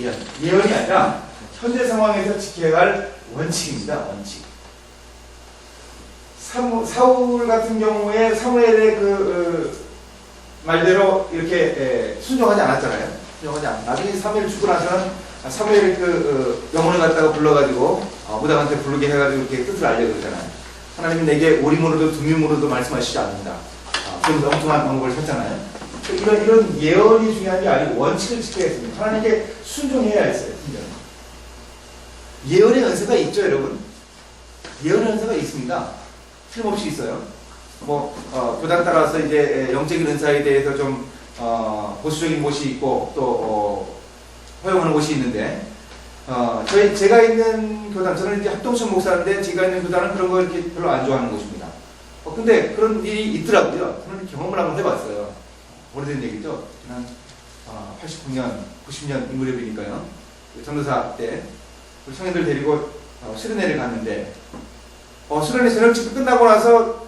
예언이 아니라 현재 상황에서 지켜야 할 원칙입니다. 원칙. 사울 같은 경우에 사무엘의 말대로 이렇게 순종하지 않았잖아요. 순종하지 않았. 나중에 사무엘 죽고 나서는 사무엘의 영혼을 갖다가 불러가지고 무당한테 부르게 해가지고 이렇게 뜻을 알려 그러잖아요. 하나님은 내게 오림으로도 두밈으로도 말씀하시지 않는다. 그러면서 엉뚱한 방법을 썼잖아요. 이런 예언이 중요한 게 아니고 원칙을 지켜야 했습니다. 하나님께 순종해야 했어요. 예언의 은사가 있죠, 여러분. 예언의 은사가 있습니다. 틀림없이 있어요. 교단 따라서 이제 영적인 은사에 대해서 좀 보수적인 곳이 있고 또 허용하는 곳이 있는데 제가 있는 교단, 저는 이제 합동천 목사인데 제가 있는 교단은 그런 거 이렇게 별로 안 좋아하는 곳입니다. 근데 그런 일이 있더라고요. 저는 경험을 한번 해봤어요. 오래된 얘기죠. 한 89년, 90년 인물협이니까요. 전도사 때 우리 청년들 데리고 수련회를 갔는데 수련회 저녁 집회 끝나고 나서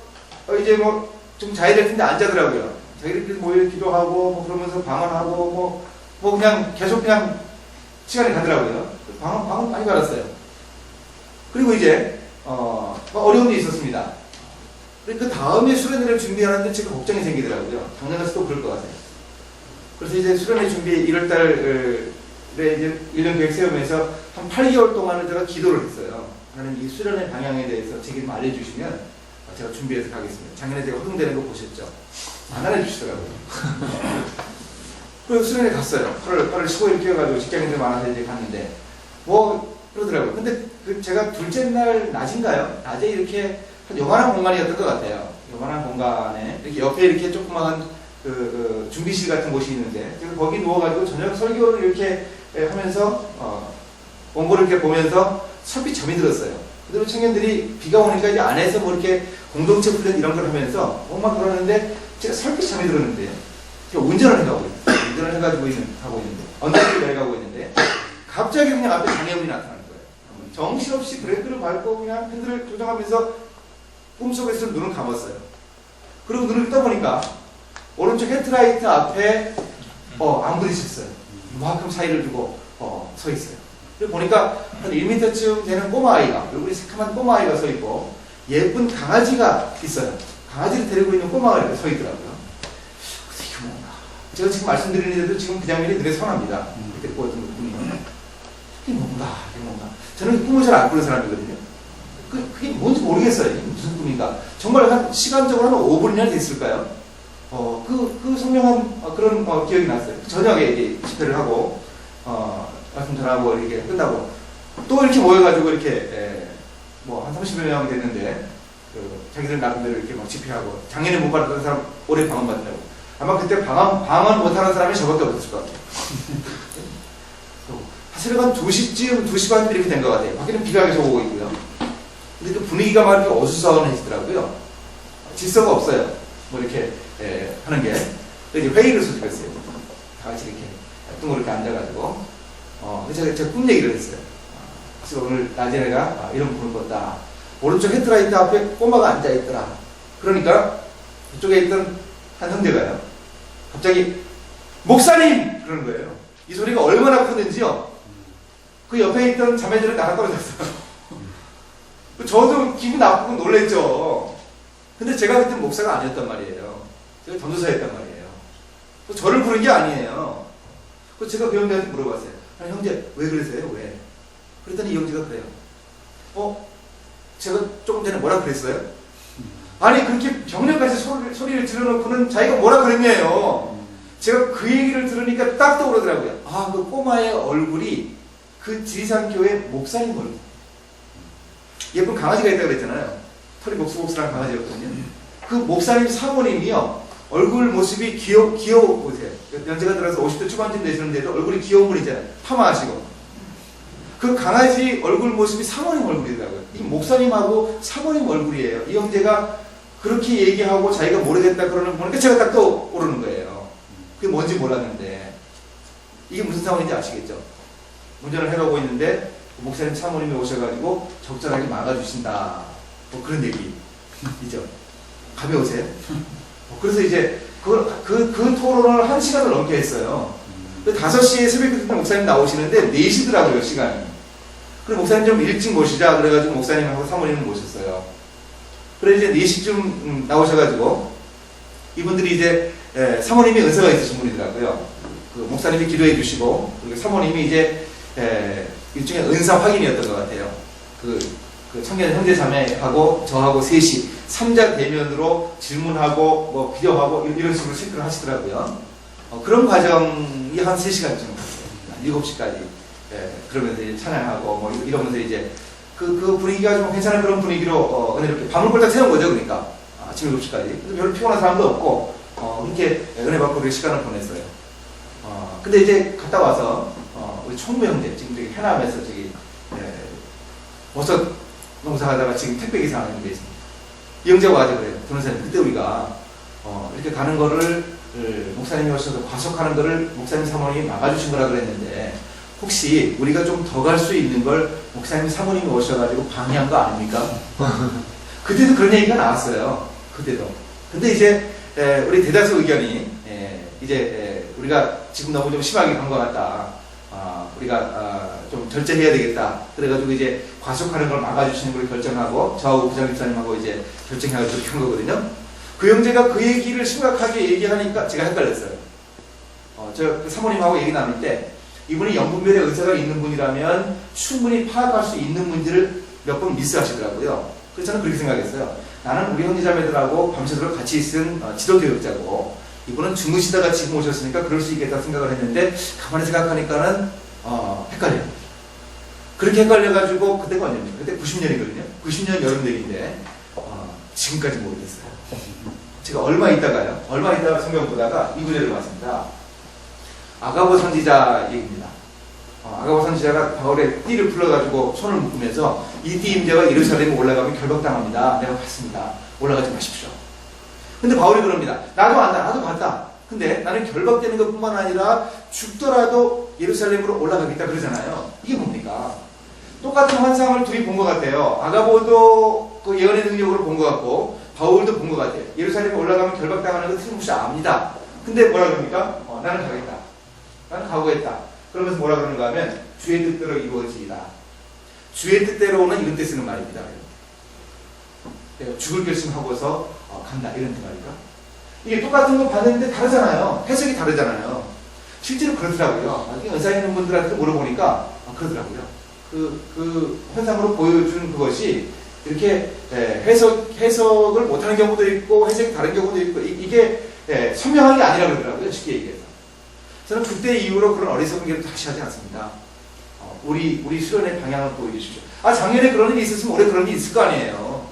이제 좀 자야 될 텐데 안 자더라고요. 자기들끼리 모여 기도하고 그러면서 방언하고 그냥 계속 그냥 시간이 가더라고요. 방언 많이 받았어요. 그리고 이제 어려운 일이 있었습니다. 그 다음에 수련회를 준비하는데 제가 걱정이 생기더라고요. 당장 가서 또 그럴 것 같아요. 그래서 이제 수련회 준비 1월달에 이제 1년 계획 세우면서 한 8개월 동안은 제가 기도를 했어요. 하나님 이 수련회 방향에 대해서 제게 좀 알려주시면 제가 준비해서 가겠습니다. 작년에 제가 허둥대는 거 보셨죠? 안 알려주시더라고요. 그래서 수련회 갔어요. 8월 15일 끼어가지고 직장인들 많아서 이제 갔는데 그러더라고요. 근데 제가 둘째 날 낮인가요? 낮에 이렇게 한 요만한 공간이었던 것 같아요. 요만한 공간에 이렇게 옆에 이렇게 조그마한 준비실 같은 곳이 있는데 제가 거기 누워가지고 저녁 설교를 이렇게 하면서 원고를 이렇게 보면서 설빛 잠이 들었어요. 그대로 청년들이 비가 오니까 이제 안에서 이렇게 공동체 훈련 이런 걸 하면서 막 그러는데 제가 설빛 잠이 들었는데 제가 운전을 해가고 있어요. 운전을 해가지고 하고 있는데 언덕을 내려가고 있는데 갑자기 그냥 앞에 장애물이 나타나는 거예요. 정신없이 브레이크를 밟고 그냥 핸들을 조정하면서 꿈속에서 눈을 감았어요. 그리고 눈을 떠보니까 오른쪽 헤드라이트 앞에 안 부딪혔어요. 이만큼 사이를 두고 서 있어요. 그리고 보니까 한 1m쯤 되는 꼬마아이가, 얼굴이 새카만 꼬마아이가 서 있고 예쁜 강아지가 있어요. 강아지를 데리고 있는 꼬마아이가 서 있더라고요. 그래서 이게 뭔가 제가 지금 말씀드리는데도 지금 그 장면이 눈에 선합니다. 그때 보였던 꿈이 이게 뭔가 저는 꿈을 잘 안 꾸는 사람이거든요. 그게 뭔지 모르겠어요. 무슨 꿈인가. 정말 한 시간적으로 한 5분이나 됐을까요? 그 선명한 그런 기억이 났어요. 저녁에 이제 집회를 하고 말씀 전하고 이렇게 끝나고 또 이렇게 모여가지고 이렇게 한 30여 명이 됐는데 자기들 나름대로 이렇게 막 집회하고 작년에 못 받았던 사람 올해 방언 받는다고. 아마 그때 방언 못하는 사람이 저밖에 없었을 것 같아요. 사실 한 2시쯤 2시 반 이렇게 된 것 같아요. 밖에는 비가 계속 오고 있고요. 근데 그 분위기가 막 이렇게 어수선해지더라고요. 질서가 없어요. 이렇게 하는 게. 이제 회의를 소집했어요. 다 같이 이렇게 뚱으로 이렇게 앉아가지고 제가 꿈 얘기를 했어요. 그래서 오늘 낮에 내가 이런 꿈을 꿨다. 오른쪽 헤드라이트 앞에 꼬마가 앉아있더라. 그러니까 그쪽에 있던 한 형제가요. 갑자기 목사님! 그러는 거예요. 이 소리가 얼마나 컸는지요. 그 옆에 있던 자매들은 나가 떨어졌어요. 저도 기분 나쁘고 놀랬죠. 근데 제가 그때 목사가 아니었단 말이에요. 제가 전도사였단 말이에요. 저를 부른 게 아니에요. 그래서 제가 그 형제한테 물어봤어요. 아니, 형제, 왜 그러세요? 왜? 그랬더니 이 형제가 그래요. 제가 조금 전에 뭐라 그랬어요? 아니, 그렇게 병력까지 소리를 질러놓고는 자기가 뭐라 그랬냐요. 제가 그 얘기를 들으니까 딱 떠오르더라고요. 그 꼬마의 얼굴이 그 지리산교회 목사님 얼굴. 예쁜 강아지가 있다고 그랬잖아요. 털이 복수복수한 강아지였거든요. 그 목사님 사모님이요. 얼굴 모습이 귀여워 보세요. 연세가 들어서 50대 초반쯤 되시는데도 얼굴이 귀여운 분이잖아요. 파마하시고. 그 강아지 얼굴 모습이 사모님 얼굴이더라고요. 이 목사님하고 사모님 얼굴이에요. 이 형제가 그렇게 얘기하고 자기가 모르겠다 그러는 거 보니까 제가 딱 떠오르는 거예요. 그게 뭔지 몰랐는데 이게 무슨 상황인지 아시겠죠? 운전을 해가고 있는데 목사님 사모님이 오셔가지고 적절하게 막아주신다. 뭐 그런 얘기이죠. 가벼우세요? 그래서 이제 그 토론을 1시간을 넘게 했어요. 5시에 새벽 기도 때 목사님 나오시는데 4시더라고요, 시간이. 그리고 목사님 좀 일찍 모시자 그래가지고 목사님하고 사모님을 모셨어요. 그래서 이제 4시쯤 나오셔가지고 이분들이 이제 사모님이 은사가 있으신 분이더라고요. 그 목사님이 기도해 주시고 그리고 사모님이 이제 일종의 은사 확인이었던 것 같아요. 그 청년 형제 자매하고 저하고 셋이 3자 대면으로 질문하고 뭐 비교하고 이런 식으로 체크를 하시더라고요. 그런 과정이 한 3시간쯤 한 7시까지 그러면서 이제 찬양하고 뭐 이러면서 이제 그 분위기가 좀 괜찮은 그런 분위기로 이렇게 밤을 꼴딱 새운 거죠. 그러니까 아침 7시까지 별로 피곤한 사람도 없고 이렇게 은혜 받고 우리 시간을 보냈어요. 근데 이제 갔다 와서 우리 총무 형제 지금 저기 해남에서 저기 버섯 농사하다가 지금 택배 기사 하는 게 있습니다. 이 형제가 와서 그래요. 변호사님 그때 우리가 이렇게 가는 거를 목사님이 오셔서 과속하는 거를 목사님 사모님이 막아주신 거라 그랬는데 혹시 우리가 좀 더 갈 수 있는 걸 목사님 사모님이 오셔가지고 방해한 거 아닙니까? 그때도 그런 얘기가 나왔어요. 그때도. 근데 이제 우리 대다수 의견이 이제 우리가 지금 너무 좀 심하게 간 것 같다. 우리가 좀 절제해야 되겠다. 그래가지고 이제 과속하는 걸 막아주시는 걸 결정하고 저하고 부장집사님하고 이제 결정해가지고 그렇게 한 거거든요. 그 형제가 그 얘기를 심각하게 얘기하니까 제가 헷갈렸어요. 저 사모님하고 얘기 나눌 때 이분이 영분별의 의사가 있는 분이라면 충분히 파악할 수 있는 문제를 몇 번 미스하시더라고요. 그래서 저는 그렇게 생각했어요. 나는 우리 형제자매들하고 밤새도록 같이 있은 지도교육자고 이분은 주무시다가 지금 오셨으니까 그럴 수 있겠다 생각을 했는데 가만히 생각하니까는 헷갈려요. 그렇게 헷갈려가지고 그때가 언제입니까? 그때 90년이거든요. 90년 여름 얘기인데 지금까지 모르겠어요. 제가 얼마 있다가 성경 보다가 이 구절을 봤습니다. 아가보 선지자 얘기입니다. 아가보 선지자가 바울의 띠를 풀러가지고 손을 묶으면서 이 띠 임자가 예루살렘에 올라가면 결박당합니다. 내가 봤습니다. 올라가지 마십시오. 근데 바울이 그럽니다. 나도 봤다. 근데 나는 결박되는 것뿐만 아니라 죽더라도 예루살렘으로 올라가겠다 그러잖아요. 이게 뭡니까? 똑같은 환상을 둘이 본 것 같아요. 아가보도 그 예언의 능력으로 본 것 같고 바울도 본 것 같아요. 예루살렘에 올라가면 결박당하는 거 틀림없이 압니다. 근데 뭐라 그럽니까? 나는 가겠다. 나는 각오했다. 그러면서 뭐라 그러는가 하면 주의 뜻대로 이루어지리라. 주의 뜻대로는 이런 때 쓰는 말입니다. 내가 죽을 결심하고서 간다 이런 뜻 말입니까? 이게 똑같은 거 봤는데 다르잖아요. 해석이 다르잖아요. 실제로 그렇더라고요. 나중에 은사 있는 분들한테 물어보니까 그러더라고요. 그 현상으로 보여준 그것이 이렇게 해석을 못하는 경우도 있고 해석이 다른 경우도 있고 이게 선명한 게 아니라 그러더라고요. 쉽게 얘기해서. 저는 그때 이후로 그런 어리석은 길을 다시 하지 않습니다. 우리 수련의 방향을 보여주십시오. 작년에 그런 일이 있었으면 올해 그런 일이 있을 거 아니에요.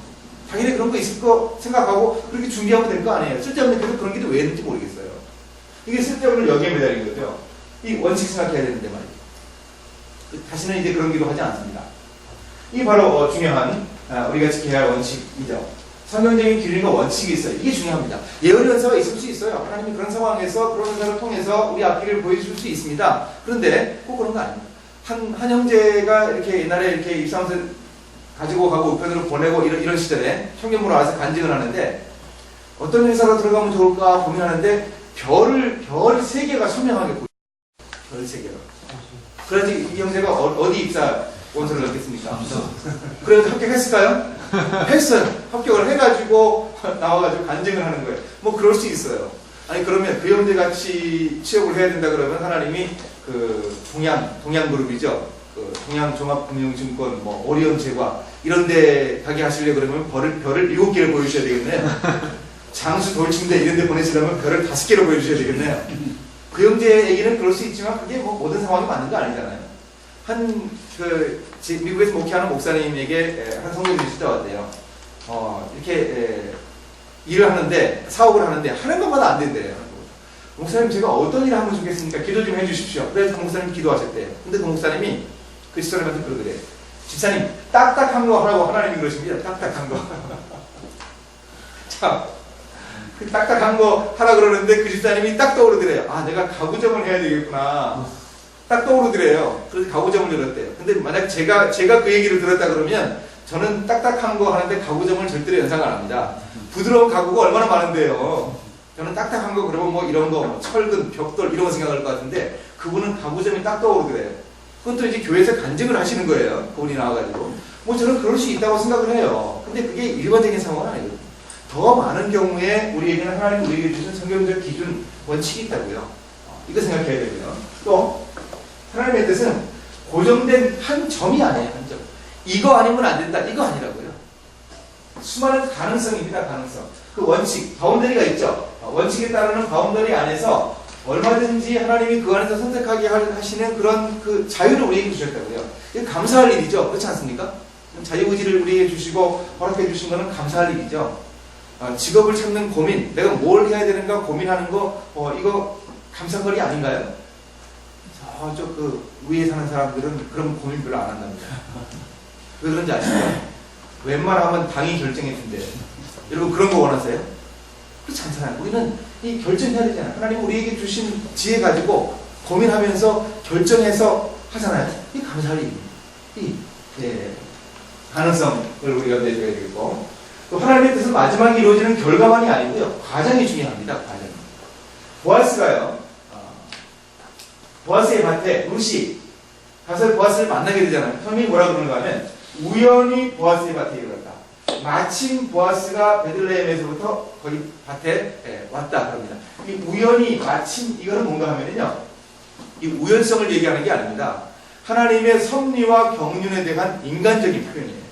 당연히 그런 거 있을 거 생각하고 그렇게 준비하면 될 거 아니에요. 쓸데없는 그런 게 왜 있는지 모르겠어요. 이게 쓸데없는 여기에 매달린 거죠. 이 원칙 생각해야 되는데 말이에요. 다시는 이제 그런 기도 하지 않습니다. 이게 바로 중요한 우리가 지켜야 할 원칙이죠. 성경적인 기준과 원칙이 있어요. 이게 중요합니다. 예언의 은사가 있을 수 있어요. 하나님이 그런 상황에서 그런 은사를 통해서 우리 앞길을 보여줄 수 있습니다. 그런데 꼭 그런 거 아닙니다. 한 형제가 이렇게 옛날에 이렇게 입사원서 가지고 가고 우편으로 보내고 이런 시절에 청년부로 와서 간증을 하는데 어떤 회사로 들어가면 좋을까 고민하는데 별을 3개가 선명하게 보여요. 별 3개가. 그래야지 이 형제가 어디 입사 원서를 넣겠습니까? 그래도 합격했을까요? 했어요. 합격을 해가지고 나와가지고 간증을 하는 거예요. 뭐 그럴 수 있어요. 아니 그러면 그 형제같이 취업을 해야 된다 그러면 하나님이 그 동양그룹이죠. 그 동양종합금융증권 뭐 오리온제과 이런데 가게 하시려고 그러면 별을 7개를 보여주셔야 되겠네요. 장수 돌침대 이런데 보내시려면 별을 5개를 보여주셔야 되겠네요. 그 형제 얘기는 그럴 수 있지만 그게 뭐 모든 상황이 맞는 거 아니잖아요. 미국에서 목회하는 목사님에게 한 성도님이 진짜 왔대요. 이렇게 일을 하는데 사업을 하는데 하는 것마다 안 된대요. 목사님 제가 어떤 일을 하면 좋겠습니까? 기도 좀 해주십시오. 그래서 그 목사님 기도하셨대요. 근데 그 목사님이 그 집사람한테 그러더래요. 집사님 딱딱한 거 하라고 하나님이 그러십니다. 딱딱한 거. 참, 그 딱딱한 거 하라 그러는데 그 집사님이 딱 떠오르더래요. 내가 가구점을 해야 되겠구나. 딱 떠오르더래요. 그래서 가구점을 열었대요. 근데 만약 제가 그 얘기를 들었다 그러면 저는 딱딱한 거 하는데 가구점을 절대로 연상 안 합니다. 부드러운 가구가 얼마나 많은데요. 저는 딱딱한 거 그러면 뭐 이런 거 철근, 벽돌 이런 거 생각할 것 같은데 그분은 가구점이 딱 떠오르더래요. 그것도 이제 교회에서 간증을 하시는 거예요. 그분이 나와가지고. 뭐 저는 그럴 수 있다고 생각을 해요. 근데 그게 일반적인 상황은 아니거든요. 더 많은 경우에 우리에게는 하나님 우리에게 주신 성경적 기준, 원칙이 있다고요. 이거 생각해야 되고요. 또 하나님의 뜻은 고정된 한 점이 아니에요. 한 점. 이거 아니면 안 된다. 이거 아니라고요. 수많은 가능성입니다. 가능성. 그 원칙, 바운더리가 있죠. 원칙에 따르는 바운더리 안에서 얼마든지 하나님이 그 안에서 선택하게 하시는 그런 그 자유를 우리에게 주셨다고요. 이거 감사할 일이죠. 그렇지 않습니까? 자유의지를 우리에게 주시고 허락해 주신 것은 감사할 일이죠. 직업을 찾는 고민, 내가 뭘 해야 되는가 고민하는 거, 이거 감사거리 아닌가요? 저쪽 그 위에 사는 사람들은 그런 고민 별로 안 한답니다. 왜 그런지 아시죠? 웬만하면 당이 결정해 준대요. 여러분 그런 거 원하세요? 그렇지 않잖아요. 우리는 이 결정해야 되잖아요. 하나님 우리에게 주신 지혜 가지고 고민하면서 결정해서 하잖아요. 이 감사할 일입니다. 가능성을 우리가 내줘야 되겠고, 또 하나님의 뜻은 마지막에 이루어지는 결과만이 아니고요. 과정이 중요합니다. 과정. 보아스가요. 보아스의 밭에 루시 가서 보아스를 만나게 되잖아요. 성경이 뭐라 그러는가 하면 우연히 보아스의 밭에 이르렀다. 마침 보아스가 베들레헴에서부터 거기 밭에 왔다 그럽니다. 이 우연히 마침 이거는 뭔가 하면은요. 이 우연성을 얘기하는 게 아닙니다. 하나님의 섭리와 경륜에 대한 인간적인 표현이에요.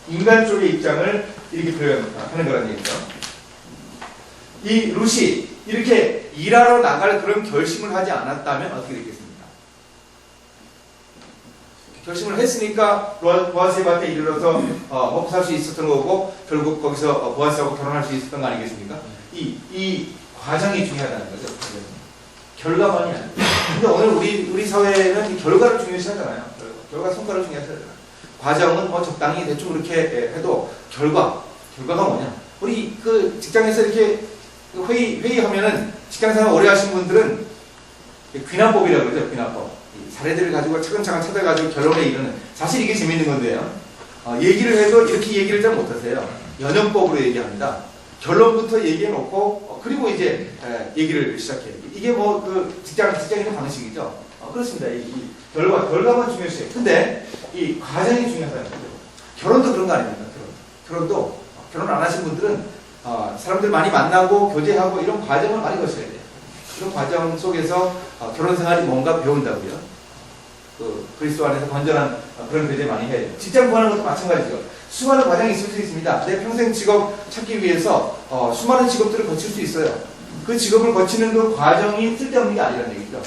인간 쪽의 입장을 이렇게 표현하는 거라는 얘기죠. 이 루시 이렇게 일하러 나갈 그런 결심을 하지 않았다면 어떻게 되겠습니까? 결심을 했으니까 보아스의 밭에 이르러서 먹고 살 수 있었던 거고 결국 거기서 보아스하고 결혼할 수 있었던 거 아니겠습니까? 이 과정이 중요하다는 거죠. 결과만이 아니에요. 근데 오늘 우리 사회는 이 결과를 중요시하잖아요. 결과 성과를 중요시하잖아요. 과정은 적당히 대충 그렇게 해도 결과가 뭐냐? 우리 그 직장에서 이렇게 회의하면은 직장생활 오래 하신 분들은 귀납법이라고 그러죠. 귀납법. 사례들을 가지고 차근차근 찾아가지고 결론에 이르는, 사실 이게 재밌는 건데요. 얘기를 해도 이렇게 얘기를 잘 못하세요. 연연법으로 얘기합니다. 결론부터 얘기해놓고 그리고 이제 얘기를 시작해요. 이게 뭐 그 직장인의 방식이죠. 그렇습니다. 이 결과만 중요시해요. 근데 이 과정이 중요하다는 거죠. 결혼도 그런 거 아닙니까? 결혼도 결혼 안 하신 분들은 사람들 많이 만나고 교제하고 이런 과정을 많이 거쳐야 돼요. 이런 과정 속에서 결혼 생활이 뭔가 배운다고요. 그리스도 안에서 건전한 그런 교제 많이 해야 돼요. 직장 구하는 것도 마찬가지죠. 수많은 과정이 있을 수 있습니다. 내 평생 직업 찾기 위해서 수많은 직업들을 거칠 수 있어요. 그 직업을 거치는 그 과정이 쓸데없는 게 아니라는 얘기죠.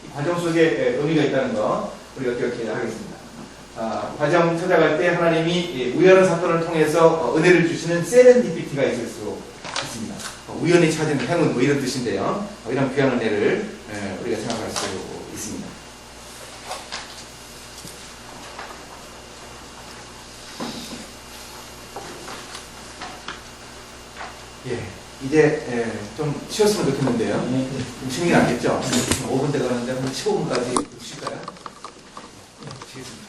이 과정 속에 의미가 있다는 거 우리가 기억해야 하겠습니다. 과정 찾아갈 때 하나님이 우연한 사건을 통해서 은혜를 주시는 세렌디피티가 있을 수 있습니다. 우연히 찾은 행운 뭐 이런 뜻인데요. 이런 귀한 은혜를 우리가 생각할 수 있습니다. 이제 좀 쉬었으면 좋겠는데요. 좀 힘이 났겠죠? 5분 돼 가는데 한 15분까지 쉬실까요? 쉬겠습니다.